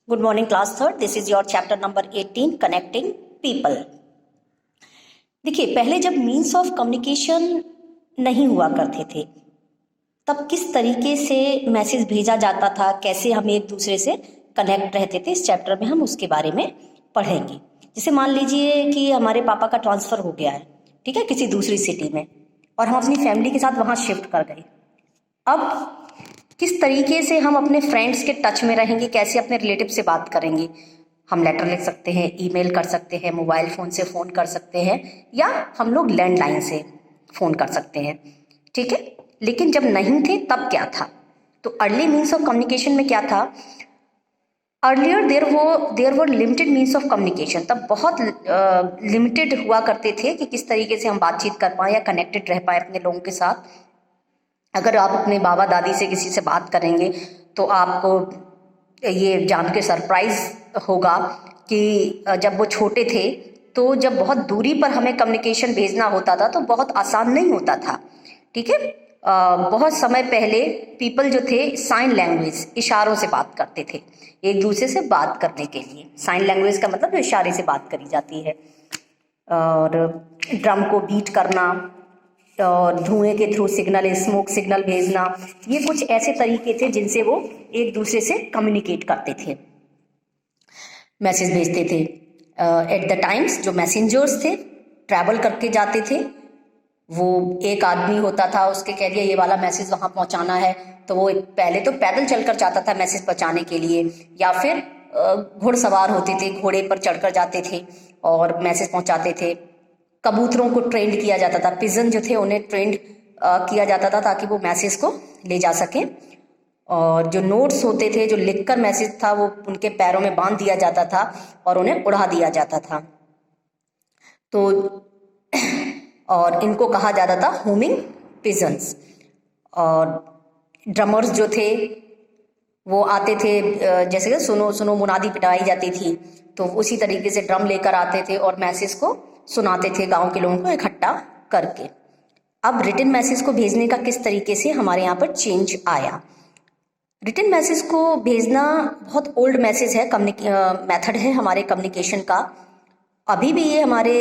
Good morning, class third. This is your chapter number 18, connecting people. देखिए, पहले जब means of communication नहीं हुआ करते थे तब किस तरीके से मैसेज भेजा जाता था, कैसे हम एक दूसरे से कनेक्ट रहते थे, इस चैप्टर में हम उसके बारे में पढ़ेंगे। जैसे मान लीजिए कि हमारे पापा का ट्रांसफ़र हो गया है, ठीक है, किसी दूसरी सिटी में, और हम अपनी फैमिली के साथ वहाँ शिफ्ट कर गए। अब किस तरीके से हम अपने फ्रेंड्स के टच में रहेंगे, कैसे अपने रिलेटिव से बात करेंगे। हम लेटर लिख सकते हैं, ईमेल कर सकते हैं, मोबाइल फ़ोन से फ़ोन कर सकते हैं, या हम लोग लैंडलाइन से फ़ोन कर सकते हैं, ठीक है। लेकिन जब नहीं थे तब क्या था? तो अर्ली मीन्स ऑफ कम्युनिकेशन में क्या था? Earlier there were limited means of communication. तब बहुत लिमिटेड हुआ करते थे कि किस तरीके से हम बातचीत कर पाएँ या कनेक्टेड रह पाएँ अपने लोगों के साथ। अगर आप अपने बाबा दादी से किसी से बात करेंगे तो आपको ये जान के सरप्राइज़ होगा कि जब वो छोटे थे तो जब बहुत दूरी पर हमें कम्युनिकेशन भेजना होता था तो बहुत आसान नहीं होता था, ठीक है। बहुत समय पहले पीपल जो थे साइन लैंग्वेज, इशारों से बात करते थे एक दूसरे से बात करने के लिए। साइन लैंग्वेज का मतलब इशारे से बात करी जाती है। और ड्रम को बीट करना और धुएं के थ्रू सिग्नल, स्मोक सिग्नल भेजना, ये कुछ ऐसे तरीके थे जिनसे वो एक दूसरे से कम्युनिकेट करते थे, मैसेज भेजते थे। एट द टाइम्स जो मैसेंजर्स थे ट्रैवल करके जाते थे, वो एक आदमी होता था, उसके कह दिया ये वाला मैसेज वहाँ पहुँचाना है, तो वो पहले तो पैदल चलकर जाता था मैसेज पहुँचाने के लिए, या फिर घुड़सवार होते थे, घोड़े पर चढ़कर जाते थे और मैसेज पहुँचाते थे। कबूतरों को ट्रेंड किया जाता था, पिजन जो थे उन्हें ट्रेंड किया जाता था ताकि वो मैसेज को ले जा सकें। और जो नोट्स होते थे, जो लिखकर मैसेज था, वो उनके पैरों में बांध दिया जाता था और उन्हें उड़ा दिया जाता था। तो और इनको कहा जाता था होमिंग पिजन्स। और ड्रमर्स जो थे वो आते थे, जैसे कि सुनो सुनो मुनादी पिटाई जाती थी, तो उसी तरीके से ड्रम लेकर आते थे और मैसेज को सुनाते थे गांव के लोगों को इकट्ठा करके। अब रिटन मैसेज को भेजने का किस तरीके से हमारे यहाँ पर चेंज आया? रिटन मैसेज को भेजना बहुत ओल्ड मैसेज है, मेथड है हमारे कम्युनिकेशन का। अभी भी ये हमारे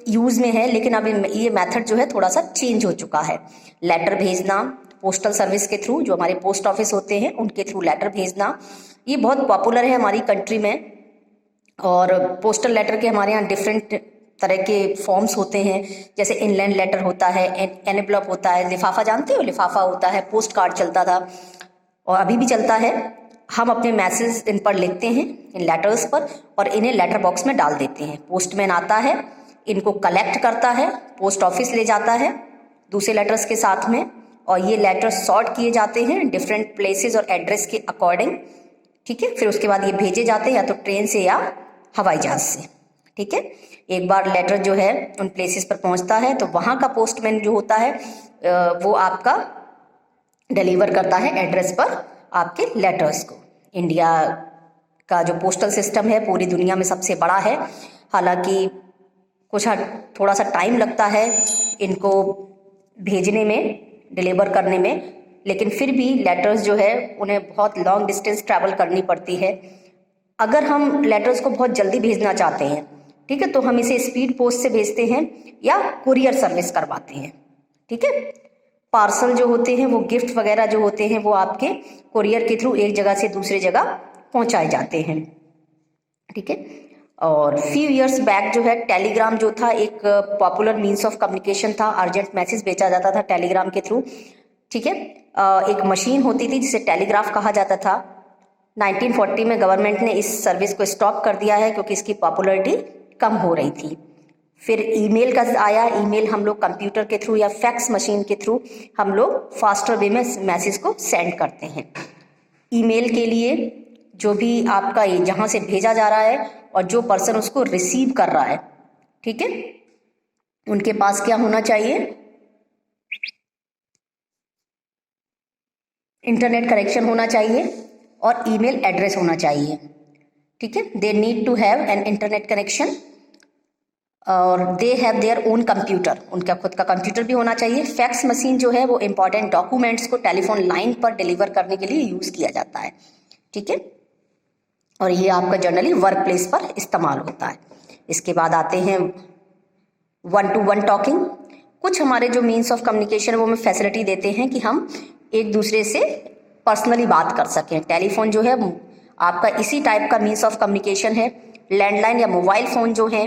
यूज़ में है, लेकिन अभी ये मेथड जो है थोड़ा सा चेंज हो चुका है। लेटर भेजना पोस्टल सर्विस के थ्रू, जो हमारे पोस्ट ऑफिस होते हैं उनके थ्रू लेटर भेजना, ये बहुत पॉपुलर है हमारी कंट्री में। और पोस्टल लेटर के हमारे यहाँ डिफरेंट तरह के फॉर्म्स होते हैं, जैसे इनलैंड लेटर होता है, एनवेलप होता है, लिफाफा जानते हो, लिफाफा होता है, पोस्ट कार्ड चलता था और अभी भी चलता है। हम अपने मैसेज इन पर लिखते हैं, इन लेटर्स पर, और इन्हें लेटर बॉक्स में डाल देते हैं। पोस्टमैन आता है, इनको कलेक्ट करता है, पोस्ट ऑफिस ले जाता है दूसरे लेटर्स के साथ में, और ये लेटर्स सॉर्ट किए जाते हैं डिफरेंट प्लेसेस और एड्रेस के अकॉर्डिंग, ठीक है। फिर उसके बाद ये भेजे जाते हैं या तो ट्रेन से या हवाई जहाज से, ठीक है। एक बार लेटर जो है उन प्लेसेस पर पहुंचता है तो वहाँ का पोस्टमैन जो होता है वो आपका डिलीवर करता है एड्रेस पर आपके लेटर्स को। इंडिया का जो पोस्टल सिस्टम है पूरी दुनिया में सबसे बड़ा है। हालांकि कुछ थोड़ा सा टाइम लगता है इनको भेजने में, डिलीवर करने में, लेकिन फिर भी लेटर्स जो है उन्हें बहुत लॉन्ग डिस्टेंस ट्रैवल करनी पड़ती है। अगर हम लेटर्स को बहुत जल्दी भेजना चाहते हैं, ठीक है, तो हम इसे स्पीड पोस्ट से भेजते हैं या कुरियर सर्विस करवाते हैं, ठीक है। पार्सल जो होते हैं, वो गिफ्ट वगैरह जो होते हैं, वो आपके कुरियर के थ्रू एक जगह से दूसरी जगह पहुंचाए जाते हैं, ठीक है। और फ्यू इयर्स बैक जो है टेलीग्राम जो था एक पॉपुलर मीन्स ऑफ कम्युनिकेशन था। अर्जेंट मैसेज भेजा जाता था टेलीग्राम के थ्रू, ठीक है। एक मशीन होती थी जिसे टेलीग्राफ कहा जाता था। 1940 में गवर्नमेंट ने इस सर्विस को स्टॉप कर दिया है क्योंकि इसकी पॉपुलैरिटी कम हो रही थी। फिर ईमेल का आया। ईमेल हम लोग कंप्यूटर के थ्रू या फैक्स मशीन के थ्रू हम लोग फास्टर वे में मैसेज को सेंड करते हैं। ईमेल के लिए जो भी आपका जहाँ से भेजा जा रहा है और जो पर्सन उसको रिसीव कर रहा है, ठीक है, उनके पास क्या होना चाहिए? इंटरनेट कनेक्शन होना चाहिए और ईमेल एड्रेस होना चाहिए, ठीक है। They need to have an internet connection और they have their own computer, उनका खुद का कंप्यूटर भी होना चाहिए। फैक्स मशीन जो है वो इंपॉर्टेंट डॉक्यूमेंट्स को टेलीफोन लाइन पर डिलीवर करने के लिए यूज़ किया जाता है, ठीक है। और ये आपका जनरली वर्क प्लेस पर इस्तेमाल होता है। इसके बाद आते हैं 1-to-1 टॉकिंग। कुछ हमारे जो मीन्स ऑफ कम्युनिकेशन वो हमें फैसिलिटी देते हैं कि हम एक दूसरे से पर्सनली बात कर सकें। टेलीफोन जो है आपका इसी टाइप का मीन्स ऑफ कम्युनिकेशन है। लैंडलाइन या मोबाइल फ़ोन जो हैं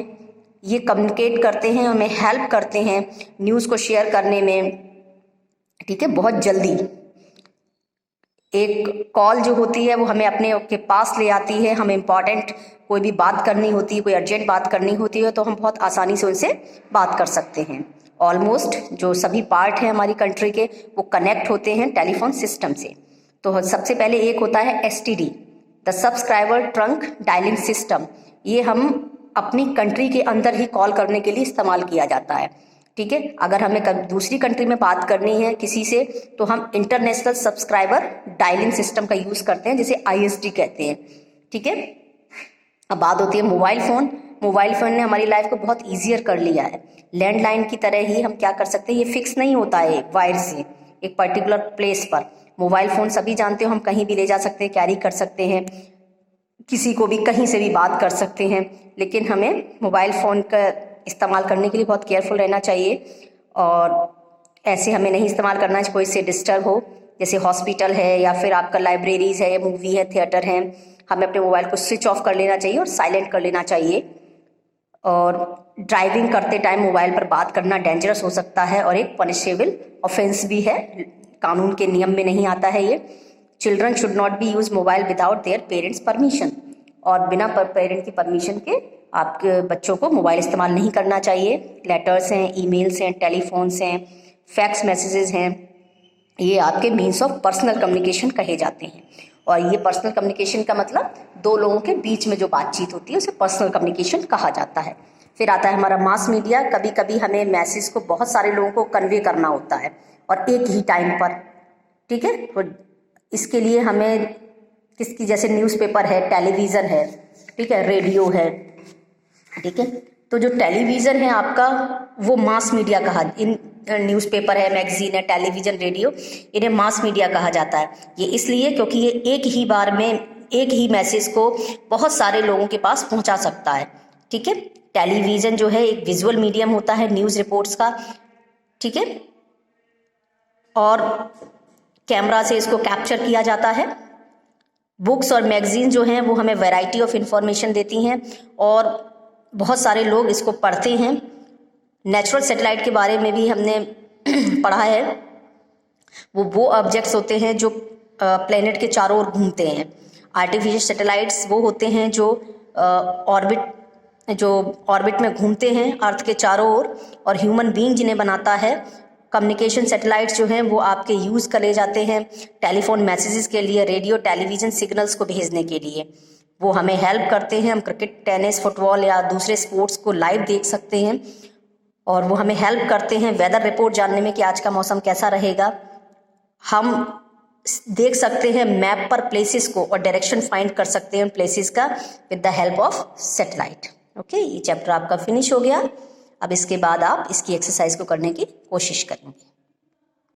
ये कम्युनिकेट करते हैं, हमें हेल्प करते हैं न्यूज़ को शेयर करने में, ठीक है, बहुत जल्दी। एक कॉल जो होती है वो हमें अपने के पास ले आती है। हमें इम्पॉर्टेंट कोई भी बात करनी होती है, कोई अर्जेंट बात करनी होती है तो हम बहुत आसानी से उनसे बात कर सकते हैं। ऑलमोस्ट जो सभी पार्ट हैं हमारी कंट्री के वो कनेक्ट होते हैं टेलीफोन सिस्टम से। तो सबसे पहले एक होता है STD, the subscriber trunk dialling system. ये हम अपनी कंट्री के अंदर ही कॉल करने के लिए इस्तेमाल किया जाता है, ठीक है। अगर हमें दूसरी कंट्री में बात करनी है किसी से तो हम इंटरनेशनल सब्सक्राइबर डायलिंग सिस्टम का यूज़ करते हैं, जिसे ISD कहते हैं, ठीक है। अब बात होती है मोबाइल फ़ोन। मोबाइल फ़ोन ने हमारी लाइफ को बहुत ईजियर कर लिया है। लैंडलाइन की तरह ही हम क्या कर सकते हैं, ये फिक्स नहीं होता है वायर से एक पर्टिकुलर प्लेस पर। मोबाइल फ़ोन सभी जानते हो हम कहीं भी ले जा सकते हैं, कैरी कर सकते हैं, किसी को भी कहीं से भी बात कर सकते हैं। लेकिन हमें मोबाइल फ़ोन का इस्तेमाल करने के लिए बहुत केयरफुल रहना चाहिए और ऐसे हमें नहीं इस्तेमाल करना चाहिए कोई से डिस्टर्ब हो, जैसे हॉस्पिटल है या फिर आपका लाइब्रेरीज है, मूवी है, थिएटर है। हमें अपने मोबाइल को स्विच ऑफ कर लेना चाहिए और साइलेंट कर लेना चाहिए। और ड्राइविंग करते टाइम मोबाइल पर बात करना डेंजरस हो सकता है और एक पनिशेबल ऑफेंस भी है, कानून के नियम में नहीं आता है ये। Children should not be use mobile without their parents permission, और बिना पेरेंट की परमिशन के आपके बच्चों को मोबाइल इस्तेमाल नहीं करना चाहिए। लेटर्स हैं, ईमेल्स हैं, टेलीफोन्स हैं, फैक्स मैसेजेस हैं, ये आपके मीन्स ऑफ पर्सनल कम्युनिकेशन कहे जाते हैं। और ये पर्सनल कम्युनिकेशन का मतलब दो लोगों के बीच में जो बातचीत होती है उसे पर्सनल कम्युनिकेशन कहा जाता है। फिर आता है हमारा मास मीडिया। कभी कभी हमें मैसेज को बहुत सारे लोगों को कन्वे करना होता है और एक ही टाइम पर, ठीक है। तो इसके लिए हमें किसकी, जैसे न्यूज़पेपर है, टेलीविज़न है, ठीक है, रेडियो है, ठीक है। तो जो टेलीविज़न है आपका वो मास मीडिया कहा, इन न्यूज़पेपर है, मैगजीन है, टेलीविज़न, रेडियो, इन्हें मास मीडिया कहा जाता है। ये इसलिए क्योंकि ये एक ही बार में एक ही मैसेज को बहुत सारे लोगों के पास पहुंचा सकता है, ठीक है। टेलीविज़न जो है एक विजुअल मीडियम होता है न्यूज़ रिपोर्ट्स का, ठीक है, और कैमरा से इसको कैप्चर किया जाता है। बुक्स और मैगजीन जो हैं वो हमें वैरायटी ऑफ इंफॉर्मेशन देती हैं और बहुत सारे लोग इसको पढ़ते हैं। नेचुरल सैटेलाइट के बारे में भी हमने पढ़ा है। वो ऑब्जेक्ट्स होते हैं जो प्लेनेट के चारों ओर घूमते हैं। आर्टिफिशियल सैटेलाइट्स वो होते हैं जो ऑर्बिट में घूमते हैं अर्थ के चारों ओर, और ह्यूमन बीइंग जिन्हें बनाता है। कम्युनिकेशन सैटेलाइट्स जो हैं वो आपके यूज़ करे जाते हैं टेलीफोन मैसेजेस के लिए, रेडियो टेलीविज़न सिग्नल्स को भेजने के लिए। वो हमें हेल्प करते हैं, हम क्रिकेट, टेनिस, फुटबॉल या दूसरे स्पोर्ट्स को लाइव देख सकते हैं। और वो हमें हेल्प करते हैं वेदर रिपोर्ट जानने में कि आज का मौसम कैसा रहेगा। हम देख सकते हैं मैप पर प्लेसेस को और डायरेक्शन फाइंड कर सकते हैं प्लेसेस का with the help of satellite. Okay, ये चैप्टर आपका फिनिश हो गया। अब इसके बाद आप इसकी एक्सरसाइज को करने की कोशिश करेंगे।